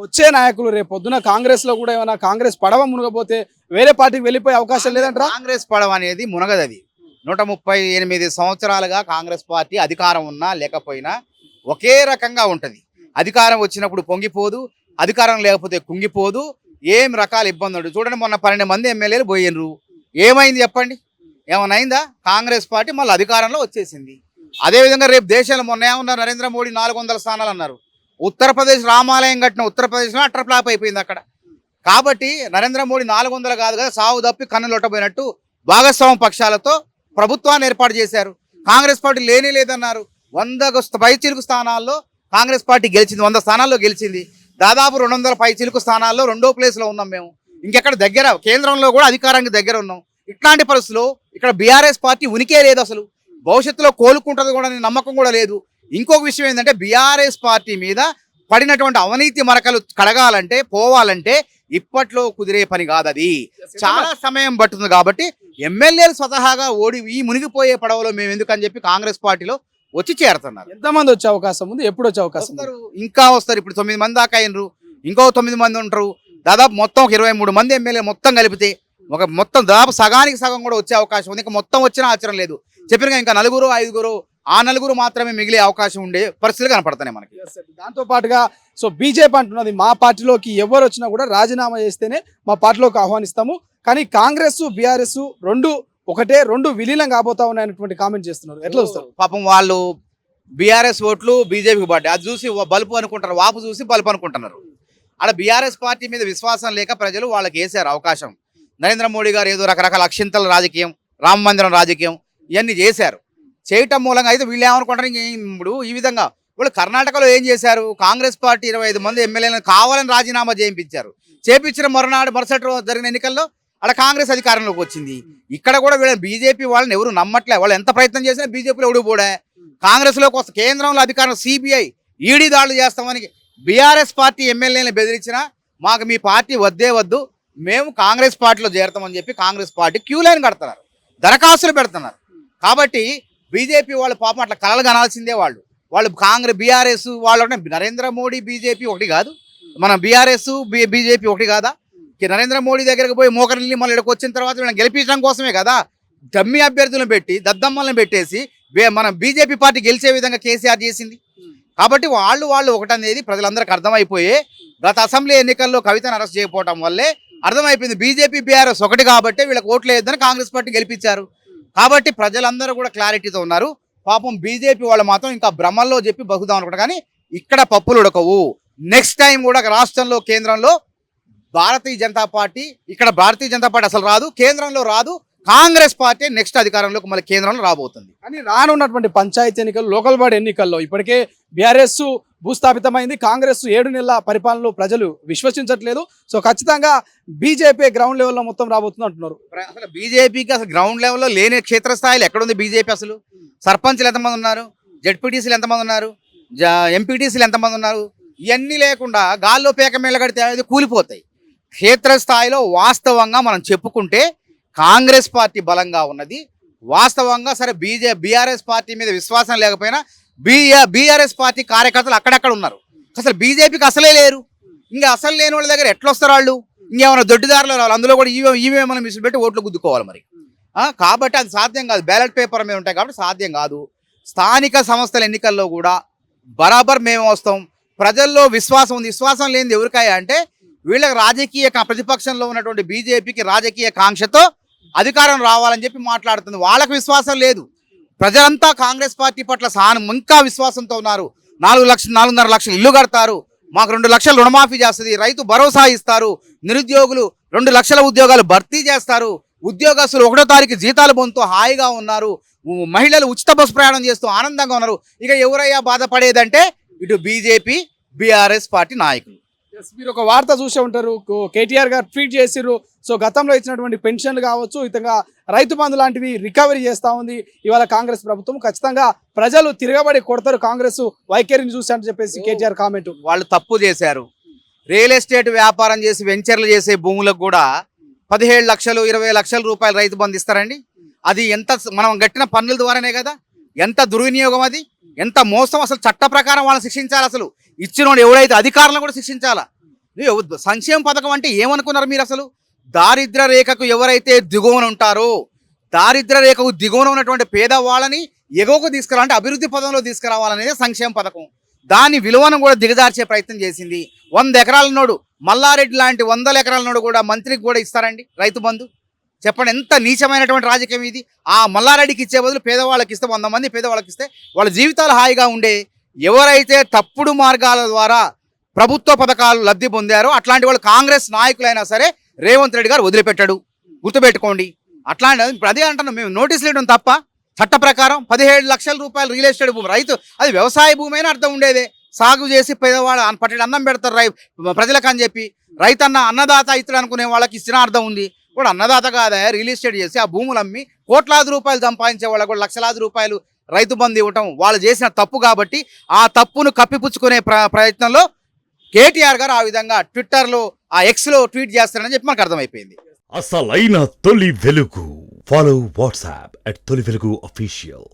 వచ్చే నాయకులు రేపు పొద్దున కాంగ్రెస్ లో కూడా ఏమైనా కాంగ్రెస్ పడవ మునగపోతే వేరే పార్టీకి వెళ్ళిపోయే అవకాశం లేదంటారా? కాంగ్రెస్ పడవ అనేది మునగదది. 138 సంవత్సరాలుగా కాంగ్రెస్ పార్టీ అధికారం ఉన్నా లేకపోయినా ఒకే రకంగా ఉంటది. అధికారం వచ్చినప్పుడు పొంగిపోదు, అధికారం లేకపోతే కుంగిపోదు. ఏం రకాల ఇబ్బందులు చూడండి. మొన్న 12 మంది ఎమ్మెల్యేలు పోయినరు. ఏమైంది చెప్పండి? ఏమైనా అయిందా? కాంగ్రెస్ పార్టీ మళ్ళీ అధికారంలో వచ్చేసింది. అదేవిధంగా రేపు దేశంలో మొన్న ఏమన్నారు? నరేంద్ర మోడీ 400 స్థానాలు అన్నారు. ఉత్తరప్రదేశ్ రామాలయం కట్టిన ఉత్తరప్రదేశ్లో అట్టర్ ఫ్లాప్ అయిపోయింది అక్కడ. కాబట్టి నరేంద్ర మోడీ 400 కాదు కదా, సావు తప్పి కన్నులొట్టబోయినట్టు భాగస్వామ్య పక్షాలతో ప్రభుత్వాన్ని ఏర్పాటు చేశారు. కాంగ్రెస్ పార్టీ లేనే లేదన్నారు. 100 పైచిలుకు స్థానాల్లో కాంగ్రెస్ పార్టీ గెలిచింది. 100 స్థానాల్లో గెలిచింది. దాదాపు 200 పైచిలుకు స్థానాల్లో 2వ ప్లేస్లో ఉన్నాం మేము. ఇంకెక్కడ దగ్గర, కేంద్రంలో కూడా అధికారానికి దగ్గర ఉన్నాం. ఇట్లాంటి పరిస్థితుల్లో ఇక్కడ బీఆర్ఎస్ పార్టీ ఉనికే లేదు. అసలు భవిష్యత్తులో కోలుకుంటుంది కూడా నమ్మకం కూడా లేదు. ఇంకొక విషయం ఏంటంటే బీఆర్ఎస్ పార్టీ మీద పడినటువంటి అవినీతి మరకలు కడగాలంటే, పోవాలంటే ఇప్పట్లో కుదిరే పని కాదు. అది చాలా సమయం పడుతుంది. కాబట్టి ఎమ్మెల్యేలు స్వతహాగా ఈ మునిగిపోయే పడవలో మేము ఎందుకని చెప్పి కాంగ్రెస్ పార్టీలో వచ్చి చేరుతున్నారు. ఎంతమంది వచ్చే అవకాశం ఉంది? ఎప్పుడు వచ్చే అవకాశం వస్తారు? ఇంకా వస్తారు. ఇప్పుడు 9 మంది దాకా అయినరు. ఇంకో 9 మంది ఉంటారు. దాదాపు మొత్తం 23 మంది ఎమ్మెల్యే మొత్తం కలిపితే మొత్తం దాదాపు సగానికి సగం కూడా వచ్చే అవకాశం ఉంది. ఇంకా మొత్తం వచ్చినా ఆశ్చర్యం లేదు. చెప్పిన ఇంకా 4, 5 ఆ 4 మాత్రమే మిగిలే అవకాశం ఉండే పరిస్థితులు కనపడుతున్నాయి మనకి. దాంతో పాటుగా బీజేపీ అంటున్నది మా పార్టీలోకి ఎవరు వచ్చినా కూడా రాజీనామా చేస్తేనే మా పార్టీలోకి ఆహ్వానిస్తాము. కానీ కాంగ్రెస్ బీఆర్ఎస్ రెండు విలీనం కాబోతా ఉన్నాయనేటువంటి కామెంట్ చేస్తున్నారు. ఎట్లా వస్తారు? పాపం వాళ్ళు బీఆర్ఎస్ ఓట్లు బీజేపీకి పడ్డాయి. అది చూసి బలుపు అనుకుంటారు, వాపు చూసి బలుపు అనుకుంటున్నారు. అలా బీఆర్ఎస్ పార్టీ మీద విశ్వాసం లేక ప్రజలు వాళ్ళకి వేసారు అవకాశం. నరేంద్ర మోడీ గారు ఏదో రకరకాల అక్షింతల రాజకీయం, రామ మందిరం రాజకీయం ఇవన్నీ చేశారు. చేయటం మూలంగా అయితే వీళ్ళు ఏమనుకుంటారు? ఇప్పుడు ఈ విధంగా వాళ్ళు కర్ణాటకలో ఏం చేశారు? కాంగ్రెస్ పార్టీ 25 మంది ఎమ్మెల్యేలను కావాలని రాజీనామా చేయించిన మరుసటి రోజు జరిగిన ఎన్నికల్లో అక్కడ కాంగ్రెస్ అధికారంలోకి వచ్చింది. ఇక్కడ కూడా వీళ్ళ బీజేపీ వాళ్ళని ఎవరు నమ్మట్లే. వాళ్ళు ఎంత ప్రయత్నం చేసినా బీజేపీలో ఎవడు పోడా. కాంగ్రెస్లోకి వస్తే కేంద్రంలో అధికారం సిబిఐ ఈడీ దాడులు చేస్తామని బీఆర్ఎస్ పార్టీ ఎమ్మెల్యేలను బెదిరించినా మాకు మీ పార్టీ వద్దే వద్దు, మేము కాంగ్రెస్ పార్టీలో చేరతామని చెప్పి కాంగ్రెస్ పార్టీ క్యూ లైన్ కడుతున్నారు, దరఖాస్తులు పెడుతున్నారు. కాబట్టి బీజేపీ వాళ్ళు పాపం అట్లా కలలు కనాల్సిందే. వాళ్ళు బీఆర్ఎస్ వాళ్ళు నరేంద్ర మోడీ బీజేపీ ఒకటి కాదు, మన బీఆర్ఎస్ బీజేపీ ఒకటి కాదా? నరేంద్ర మోడీ దగ్గరకు పోయి మోకరిల్లి మళ్ళీ ఇక్కడికి వచ్చిన తర్వాత వీళ్ళని గెలిపించడం కోసమే కదా డమ్మీ అభ్యర్థులను పెట్టి దద్దమ్మలను పెట్టేసి మన బీజేపీ పార్టీ గెలిచే విధంగా కేసీఆర్ చేసింది. కాబట్టి వాళ్ళు ఒకటనేది ప్రజలందరికీ అర్థమైపోయే గత అసెంబ్లీ ఎన్నికల్లో కవితను అరెస్ట్ చేయకపోవడం వల్లే అర్థమైపోయింది. బీజేపీ బీఆర్ఎస్ ఒకటి కాబట్టి వీళ్ళకి ఓట్లు వేయొద్దని కాంగ్రెస్ పార్టీ గెలిపించారు. కాబట్టి ప్రజలందరూ కూడా క్లారిటీతో ఉన్నారు. పాపం బీజేపీ వాళ్ళు మాత్రం ఇంకా భ్రమల్లో చెప్పి బతుకుదాం అనుకుంటారు. కానీ ఇక్కడ పప్పులు ఉడకవు. నెక్స్ట్ టైం కూడా రాష్ట్రంలో, కేంద్రంలో భారతీయ జనతా పార్టీ, ఇక్కడ భారతీయ జనతా పార్టీ అసలు రాదు, కేంద్రంలో రాదు. కాంగ్రెస్ పార్టీ నెక్స్ట్ అధికారంలోకి మళ్ళీ కేంద్రంలో రాబోతుంది. కానీ రానున్నటువంటి పంచాయతీ ఎన్నికలు, లోకల్ బాడీ ఎన్నికల్లో ఇప్పటికే బీఆర్ఎస్ భూస్థాపితమైంది. కాంగ్రెస్ 7 నెలల పరిపాలనలో ప్రజలు విశ్వసించట్లేదు. ఖచ్చితంగా బీజేపీ గ్రౌండ్ లెవెల్లో మొత్తం రాబోతుంది అంటున్నారు. అసలు బీజేపీకి అసలు గ్రౌండ్ లెవెల్లో లేని క్షేత్రస్థాయిలో ఎక్కడుంది బీజేపీ? అసలు సర్పంచ్లు ఎంతమంది ఉన్నారు? జెడ్పీటీసీలు ఎంతమంది ఉన్నారు? ఎంపీటీసీలు ఎంతమంది ఉన్నారు? ఇవన్నీ లేకుండా గాల్లో పేక మెళ్ళగడితే అది కూలిపోతాయి. క్షేత్రస్థాయిలో వాస్తవంగా మనం చెప్పుకుంటే కాంగ్రెస్ పార్టీ బలంగా ఉన్నది. వాస్తవంగా సరే బీఆర్ఎస్ పార్టీ మీద విశ్వాసం లేకపోయినా బీఆర్ఎస్ పార్టీ కార్యకర్తలు అక్కడక్కడ ఉన్నారు. అసలు బీజేపీకి అసలే లేరు. ఇంకా అసలు లేని వాళ్ళ దగ్గర ఎట్లా వస్తారు వాళ్ళు? ఇంకేమైనా దొడ్డిదారులు రావాలి, అందులో కూడా ఈవీఎం మనం మిషన్ పెట్టి ఓట్లు గుద్దుకోవాలి మరి. కాబట్టి అది సాధ్యం కాదు. బ్యాలెట్ పేపర్ మీద ఉంటాయి కాబట్టి సాధ్యం కాదు. స్థానిక సంస్థల ఎన్నికల్లో కూడా బరాబర్ మేము వస్తాం. ప్రజల్లో విశ్వాసం ఉంది. విశ్వాసం లేనిది ఎవరికాయ అంటే వీళ్ళకి రాజకీయ ప్రతిపక్షంలో ఉన్నటువంటి బీజేపీకి రాజకీయ కాంక్షతో అధికారం రావాలని చెప్పి మాట్లాడుతుంది. వాళ్ళకి విశ్వాసం లేదు. ప్రజలంతా కాంగ్రెస్ పార్టీ పట్ల ఇంకా విశ్వాసంతో ఉన్నారు. 4,00,000 4.5 లక్షలు ఇల్లు కడతారు, మాకు 2 లక్షలు రుణమాఫీ చేస్తుంది, రైతు భరోసా ఇస్తారు, నిరుద్యోగులు 2 లక్షల ఉద్యోగాలు భర్తీ చేస్తారు, ఉద్యోగస్తులు 1వ తారీఖు జీతాలు పొందుతూ హాయిగా ఉన్నారు, మహిళలు ఉచిత బస్సు ప్రయాణం చేస్తూ ఆనందంగా ఉన్నారు. ఇక ఎవరయ్యా బాధపడేదంటే ఇటు బీజేపీ బీఆర్ఎస్ పార్టీ నాయకులు. మీరు ఒక వార్త చూసే ఉంటారు, కేటీఆర్ గారు ట్వీట్ చేసిర్రు. గతంలో ఇచ్చినటువంటి పెన్షన్లు కావచ్చు, ఇతగా రైతు బంధు లాంటివి రికవరీ చేస్తూ ఉంది ఇవాళ కాంగ్రెస్ ప్రభుత్వం. ఖచ్చితంగా ప్రజలు తిరగబడి కొడతారు కాంగ్రెస్ వైఖరిని చూసి అని చెప్పేసి కేటీఆర్ కామెంట్. వాళ్ళు తప్పు చేశారు. రియల్ ఎస్టేట్ వ్యాపారం చేసి వెంచర్లు చేసే భూములకు కూడా 17 లక్షలు 20 లక్షల రూపాయలు రైతు బంధు ఇస్తారండి. అది ఎంత మనం గట్టిన పన్నుల ద్వారానే కదా. ఎంత దుర్వినియోగం అది, ఎంత మోసం. అసలు చట్ట ప్రకారం వాళ్ళని శిక్షించాలి. అసలు ఇచ్చినోడు ఎవడైతే అధికారులను కూడా శిక్షించాలా. సంక్షేమ పథకం అంటే ఏమనుకున్నారు మీరు అసలు? దారిద్ర్య రేఖకు ఎవరైతే దిగువన ఉంటారో, దారిద్ర్య రేఖకు దిగువన ఉన్నటువంటి పేదవాళ్ళని ఎగువకు తీసుకురావాలంటే అభివృద్ధి పదంలో తీసుకురావాలనేది సంక్షేమ పథకం. దాని విలువను కూడా దిగజార్చే ప్రయత్నం చేసింది. 100 ఎకరాల నోడు మల్లారెడ్డి లాంటి 100 ఎకరాల నోడు కూడా మంత్రికి కూడా ఇస్తారండి రైతు బంధు? చెప్పండి, ఎంత నీచమైనటువంటి రాజకీయం ఇది. ఆ మల్లారెడ్డికి ఇచ్చే బదులు పేదవాళ్ళకి ఇస్తే, 100 మంది పేదవాళ్ళకి ఇస్తే వాళ్ళ జీవితాలు హాయిగా ఉండే. ఎవరైతే తప్పుడు మార్గాల ద్వారా ప్రభుత్వ పథకాలు లబ్ధి పొందారో అట్లాంటి వాళ్ళు కాంగ్రెస్ నాయకులైనా సరే రేవంత్ రెడ్డి గారు వదిలిపెట్టాడు, గుర్తుపెట్టుకోండి. అట్లాంటి ఇప్పుడు అదే అంటున్నాం, మేము నోటీసులు ఇవ్వడం తప్ప? చట్ట ప్రకారం 17 లక్షల రూపాయలు రియల్ ఎస్టేట్ భూమి, రైతు అది వ్యవసాయ భూమి అయినా అర్థం ఉండేదే. సాగు చేసి పేదవాడు పట్టెడు అన్నం పెడతారు ప్రజలకు అని చెప్పి, రైతన్న అన్నదాత ఇతడు అనుకునే వాళ్ళకి ఇచ్చిన అర్థం ఉంది. కూడా అన్నదాత కాదా, రియల్ ఎస్టేట్ చేసి ఆ భూములు అమ్మి కోట్లాది రూపాయలు సంపాదించే వాళ్ళకు కూడా లక్షలాది రూపాయలు రైతు బంధు ఇవ్వటం వాళ్ళు చేసిన తప్పు. కాబట్టి ఆ తప్పును కప్పిపుచ్చుకునే ప్రయత్నంలో కేటీఆర్ గారు ఆ విధంగా ట్విట్టర్లో, ఆ ఎక్స్లో ట్వీట్ చేస్తారని చెప్పి మనకు అర్థమైపోయింది. అసలైన తొలి వెలుగు. ఫాలో వాట్సాప్ @తొలి వెలుగు official.